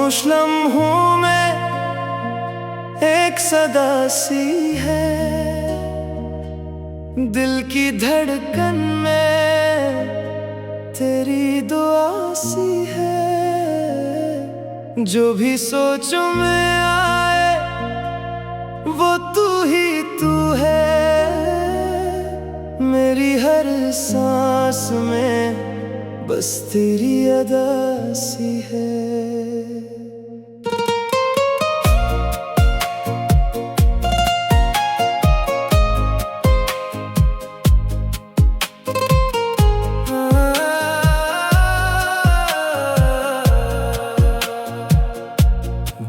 खामोश लम्हों में एक सदा सी है, दिल की धड़कन में तेरी दुआ सी है। जो भी सोचों में आए वो तू ही तू है, मेरी हर सांस में बस तेरी अदा सी है।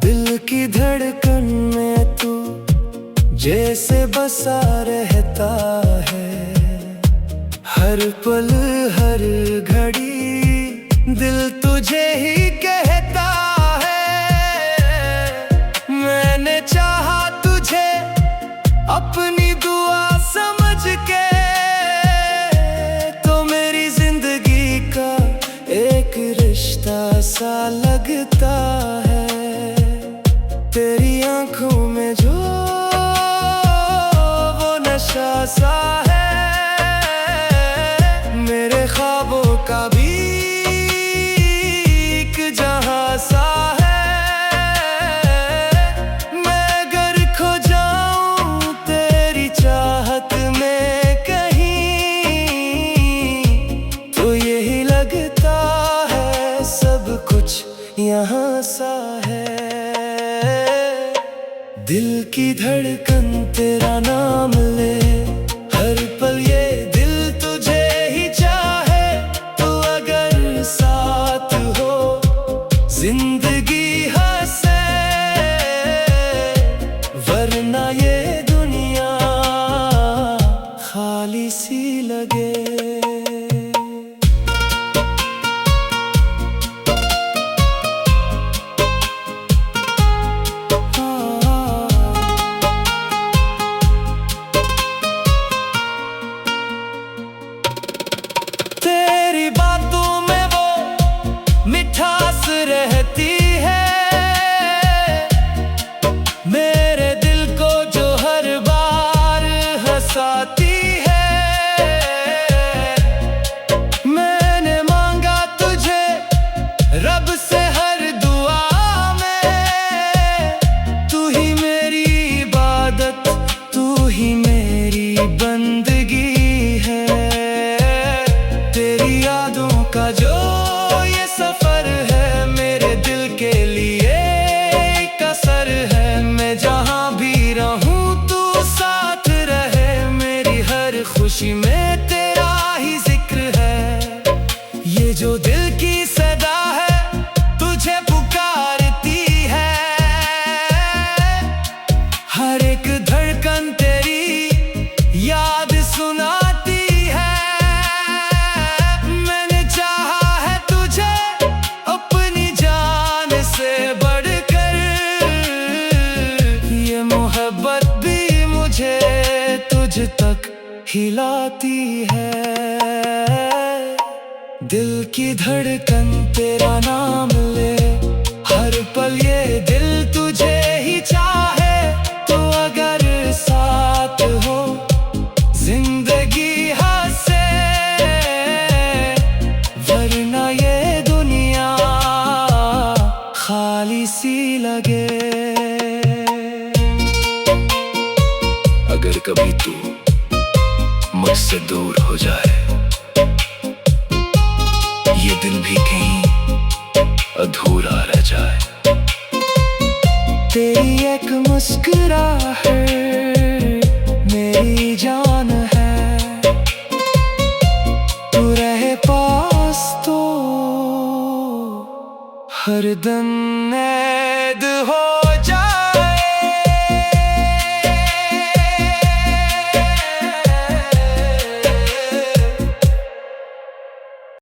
दिल की धड़कन में तू जैसे बसा रहता है, हर पल हर घड़ी दिल तुझे ही कहता है। मैंने चाहा तुझे अपनी दुआ समझ के, तो मेरी जिंदगी का एक रिश्ता सा लगता है। तेरी आंखों में जो वो नशा सा है, मेरे ख्वाबों का भी एक जहां सा है। मैं अगर खो जाऊं तेरी चाहत में कहीं, तो यही लगता है सब कुछ यहाँ सा है। दिल की धड़कन तेरा नाम ले, हर पल ये दिल तुझे ही चाहे। तो अगर साथ हो जिंदगी हंसे, वरना ये दुनिया खाली सी लगे। तेरी बातों में वो मिठास रहती है, मेरे दिल को जो हर बार हंसाती है। मैंने मांगा तुझे रब से हर दुआ में, तू ही मेरी इबादत, तू ही मेरी बंदगी है। तेरी यादों का जो ये सफर है, मेरे दिल के लिए एक असर है। मैं जहां भी रहूं तू साथ रहे, मेरी हर खुशी में तेरा ही जिक्र है। ये जो दिल की सदा है तुझे पुकारती है, हर एक धड़कन तेरी याद सुनाती है। मैंने चाहा है तुझे अपनी जान से बढ़कर, ये मोहब्बत भी मुझे तुझ तक हिलाती है। दिल की धड़कन तेरा नाम ले, हर पल ये दिल तुझे ही चाहे। तो अगर साथ हो जिंदगी हंसे, वरना ये दुनिया खाली सी लगे। अगर कभी तू मुझसे दूर हो जाए, ये दिल भी कहीं अधूरा रह जाए। तेरी एक मुस्कुराहट मेरी जान है, तू रहे पास तो हरदम